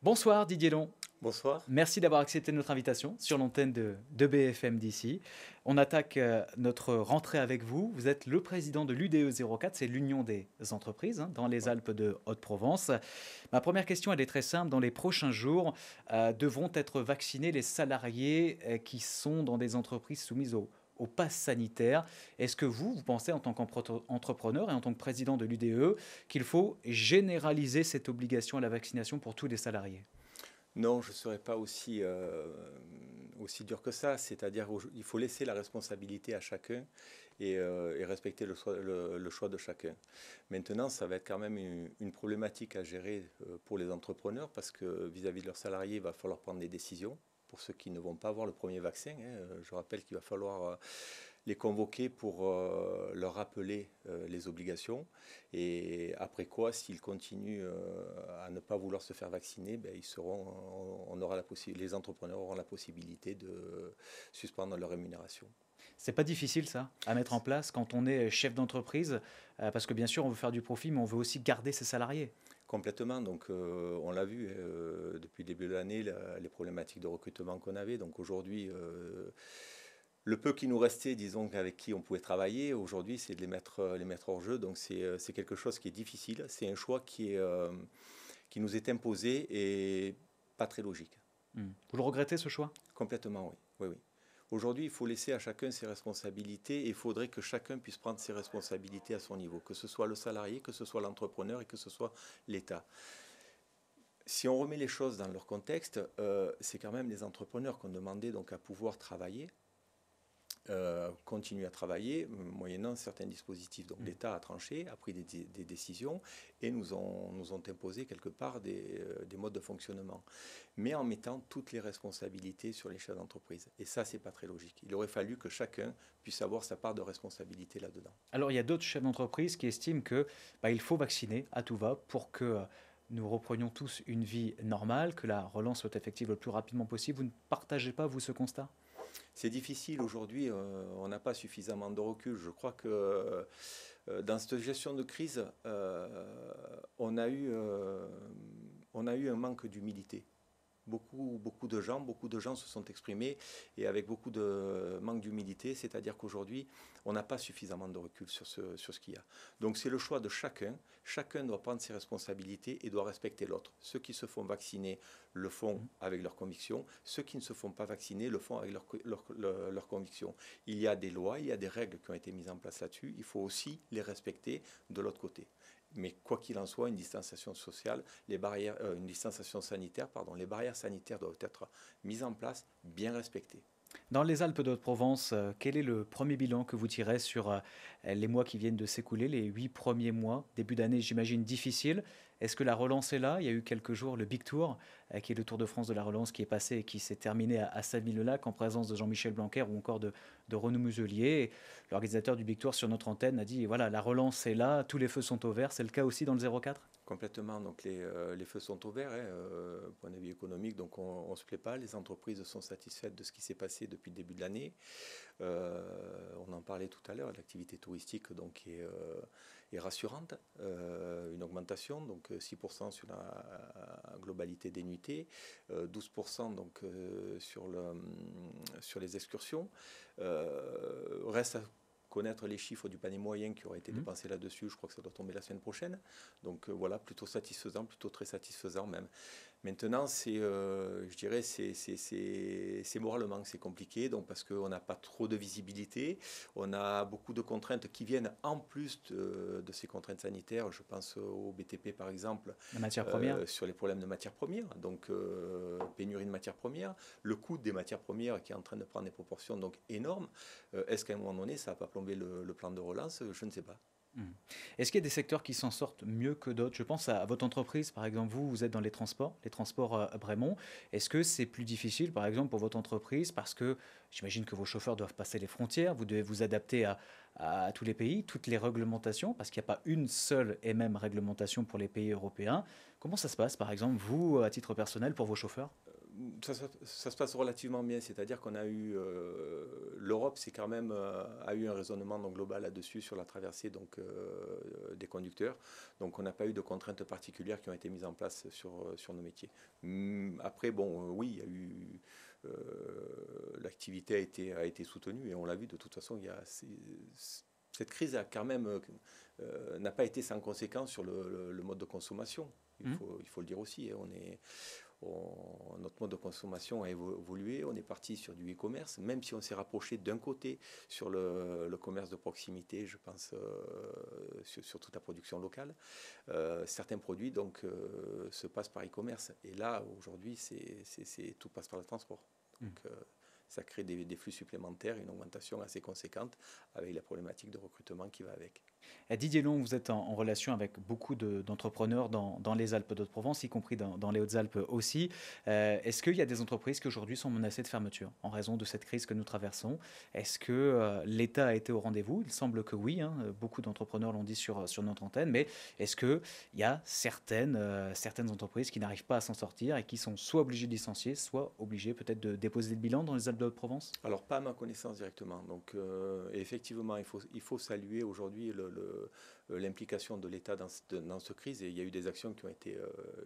Bonsoir Didier Long. Bonsoir. Merci d'avoir accepté notre invitation sur l'antenne de BFM d'ici. On attaque notre rentrée avec vous. Vous êtes le président de l'UDE 04, c'est l'Union des entreprises dans les Oui. Alpes de Haute-Provence. Ma première question, elle est très simple. Dans les prochains jours, devront être vaccinés les salariés qui sont dans des entreprises soumises au pass sanitaire. Est-ce que vous pensez en tant qu'entrepreneur et en tant que président de l'UDE qu'il faut généraliser cette obligation à la vaccination pour tous les salariés? Non, je ne serai pas aussi dur que ça. C'est-à-dire qu'il faut laisser la responsabilité à chacun et respecter le choix de chacun. Maintenant, ça va être quand même une problématique à gérer pour les entrepreneurs parce que vis-à-vis de leurs salariés, il va falloir prendre des décisions. Pour ceux qui ne vont pas avoir le premier vaccin, je rappelle qu'il va falloir les convoquer pour leur rappeler les obligations. Et après quoi, s'ils continuent à ne pas vouloir se faire vacciner, ben, on aura les entrepreneurs auront la possibilité de suspendre leur rémunération. C'est pas difficile ça à mettre en place quand on est chef d'entreprise, parce que bien sûr on veut faire du profit, mais on veut aussi garder ses salariés. Complètement, donc on l'a vu depuis le début de l'année, les problématiques de recrutement qu'on avait. Donc aujourd'hui, le peu qui nous restait, disons, avec qui on pouvait travailler, aujourd'hui, c'est de les mettre hors jeu. Donc c'est quelque chose qui est difficile. C'est un choix qui nous est imposé et pas très logique. Vous le regrettez ce choix? Complètement, oui. Oui, oui. Aujourd'hui, il faut laisser à chacun ses responsabilités et il faudrait que chacun puisse prendre ses responsabilités à son niveau, que ce soit le salarié, que ce soit l'entrepreneur et que ce soit l'État. Si on remet les choses dans leur contexte, c'est quand même les entrepreneurs qui ont demandé donc à pouvoir travailler, continuer à travailler, moyennant certains dispositifs. Donc l'État a tranché, a pris des décisions et nous ont imposé quelque part des modes de fonctionnement, mais en mettant toutes les responsabilités sur les chefs d'entreprise. Et ça, c'est pas très logique. Il aurait fallu que chacun puisse avoir sa part de responsabilité là-dedans. Alors il y a d'autres chefs d'entreprise qui estiment que il faut vacciner à tout va pour que nous reprenions tous une vie normale, que la relance soit effective le plus rapidement possible. Vous ne partagez pas, vous, ce constat? C'est difficile aujourd'hui, on n'a pas suffisamment de recul. Je crois que dans cette gestion de crise, on a eu un manque d'humilité. Beaucoup de gens se sont exprimés et avec beaucoup de manque d'humilité, c'est-à-dire qu'aujourd'hui, on n'a pas suffisamment de recul sur ce qu'il y a. Donc c'est le choix de chacun. Chacun doit prendre ses responsabilités et doit respecter l'autre. Ceux qui se font vacciner le font avec leurs convictions. Ceux qui ne se font pas vacciner le font avec leurs convictions. Il y a des lois, il y a des règles qui ont été mises en place là-dessus. Il faut aussi les respecter de l'autre côté. Mais quoi qu'il en soit, une distanciation sociale, une distanciation sanitaire, pardon, les barrières sanitaires doivent être mises en place, bien respectées. Dans les Alpes de Haute-Provence, quel est le premier bilan que vous tirez sur les mois qui viennent de s'écouler, les 8 premiers mois, début d'année, j'imagine, difficile? Est-ce que la relance est là? Il y a eu quelques jours le Big Tour, qui est le Tour de France de la relance, qui est passé et qui s'est terminé à Saville-le-Lac en présence de Jean-Michel Blanquer ou encore de Renaud Muselier. L'organisateur du Big Tour sur notre antenne a dit, voilà, la relance est là, tous les feux sont au vert. C'est le cas aussi dans le 04? Complètement, donc les feux sont au vert, point de vue économique, donc on ne se plaît pas, les entreprises sont satisfaites de ce qui s'est passé depuis le début de l'année. On en parlait tout à l'heure, l'activité touristique donc, est rassurante, une augmentation, donc 6% sur la globalité des nuitées, 12% donc, sur les excursions. Reste à connaître les chiffres du panier moyen qui aurait été dépensé là-dessus. Je crois que ça doit tomber la semaine prochaine. Donc voilà, plutôt satisfaisant, plutôt très satisfaisant même. Maintenant, je dirais, c'est moralement que c'est compliqué, donc parce qu'on n'a pas trop de visibilité, on a beaucoup de contraintes qui viennent en plus de ces contraintes sanitaires. Je pense au BTP par exemple, La matière première? sur les problèmes de matières premières, donc pénurie de matières premières, le coût des matières premières qui est en train de prendre des proportions donc énormes. Est-ce qu'à un moment donné, ça va pas plomber le plan de relance? Je ne sais pas. Est-ce qu'il y a des secteurs qui s'en sortent mieux que d'autres? Je pense à votre entreprise, par exemple, vous êtes dans les transports Brémont. Est-ce que c'est plus difficile, par exemple, pour votre entreprise, parce que j'imagine que vos chauffeurs doivent passer les frontières, vous devez vous adapter à tous les pays, toutes les réglementations, parce qu'il n'y a pas une seule et même réglementation pour les pays européens. Comment ça se passe, par exemple, vous, à titre personnel, pour vos chauffeurs? Ça se passe relativement bien, c'est-à-dire qu'on a eu l'Europe, c'est quand même a eu un raisonnement donc, global là-dessus sur la traversée donc des conducteurs. Donc on n'a pas eu de contraintes particulières qui ont été mises en place sur nos métiers. Après, bon, oui, il y a eu l'activité a été soutenue et on l'a vu de toute façon. Cette crise a quand même n'a pas été sans conséquence sur le mode de consommation. Il faut le dire aussi. Notre mode de consommation a évolué, on est parti sur du e-commerce, même si on s'est rapproché d'un côté sur le commerce de proximité, je pense sur toute la production locale. Certains produits donc se passent par e-commerce et là aujourd'hui tout passe par le transport. Donc, ça crée des flux supplémentaires, une augmentation assez conséquente avec la problématique de recrutement qui va avec. Didier Long, vous êtes en relation avec beaucoup d'entrepreneurs dans les Alpes d'Haute-Provence, y compris dans les Hautes-Alpes aussi. Est-ce qu'il y a des entreprises qui aujourd'hui sont menacées de fermeture en raison de cette crise que nous traversons? Est-ce que l'État a été au rendez-vous? Il semble que oui, hein. Beaucoup d'entrepreneurs l'ont dit sur notre antenne, mais est-ce qu'il y a certaines entreprises qui n'arrivent pas à s'en sortir et qui sont soit obligées de licencier, soit obligées peut-être de déposer le bilan dans les Alpes d'Haute-Provence? Alors, pas à ma connaissance directement. Donc, effectivement, il faut saluer aujourd'hui l'implication de l'État dans cette crise. Et il y a eu des actions qui ont été,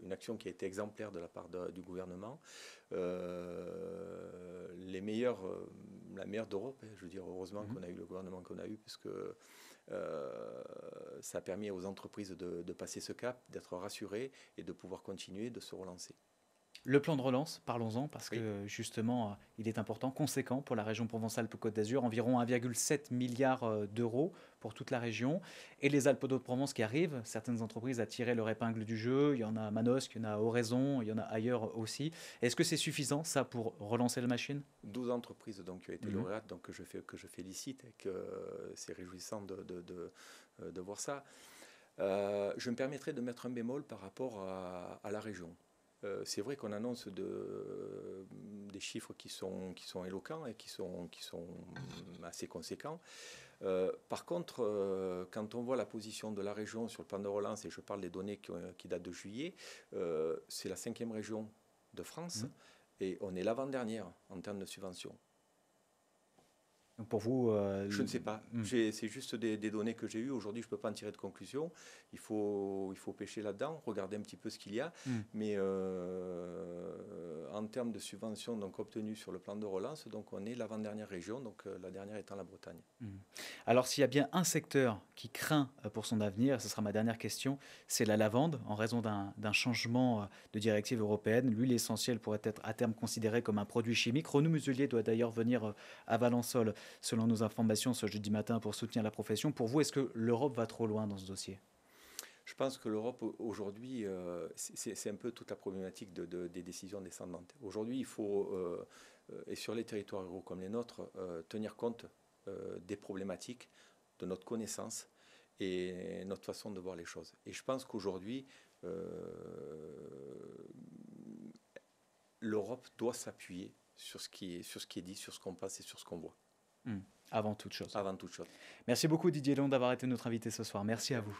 une action qui a été exemplaire de la part du gouvernement. La meilleure d'Europe, hein, je veux dire, heureusement qu'on a eu le gouvernement qu'on a eu, puisque ça a permis aux entreprises de passer ce cap, d'être rassurées et de pouvoir continuer, de se relancer. Le plan de relance, parlons-en, parce Oui. que justement, il est important, conséquent pour la région Provence-Alpes-Côte d'Azur, environ 1,7 milliard d'euros pour toute la région. Et les Alpes d'Haute-Provence qui arrivent, certaines entreprises à tirer leur épingle du jeu, il y en a à Manosque, il y en a à Oraison, il y en a ailleurs aussi. Est-ce que c'est suffisant, ça, pour relancer la machine? 12 entreprises donc, qui ont été lauréates, donc, que je félicite et que c'est réjouissant de voir ça. Je me permettrai de mettre un bémol par rapport à la région. C'est vrai qu'on annonce des chiffres qui sont éloquents et qui sont assez conséquents. Par contre, quand on voit la position de la région sur le plan de relance, et je parle des données qui datent de juillet, c'est la 5e région de France et on est l'avant-dernière en termes de subventions. Donc pour vous, Je ne sais pas. C'est juste des données que j'ai eues. Aujourd'hui, je ne peux pas en tirer de conclusion. Il faut pêcher là-dedans, regarder un petit peu ce qu'il y a. Mais en termes de subventions donc, obtenues sur le plan de relance, donc on est l'avant-dernière région, donc la dernière étant la Bretagne. Alors s'il y a bien un secteur qui craint pour son avenir, ce sera ma dernière question, c'est la lavande. En raison d'un changement de directive européenne, l'huile essentielle pourrait être à terme considérée comme un produit chimique. Renaud Muselier doit d'ailleurs venir à Valençol, selon nos informations, ce jeudi matin pour soutenir la profession. Pour vous, est-ce que l'Europe va trop loin dans ce dossier? Je pense que l'Europe, aujourd'hui, c'est un peu toute la problématique des décisions descendantes. Aujourd'hui, il faut, et sur les territoires ruraux comme les nôtres, tenir compte des problématiques, de notre connaissance et notre façon de voir les choses. Et je pense qu'aujourd'hui, l'Europe doit s'appuyer sur ce qui est dit, sur ce qu'on passe et sur ce qu'on voit. Avant toute chose. Avant toute chose. Merci beaucoup Didier Long d'avoir été notre invité ce soir. Merci à vous.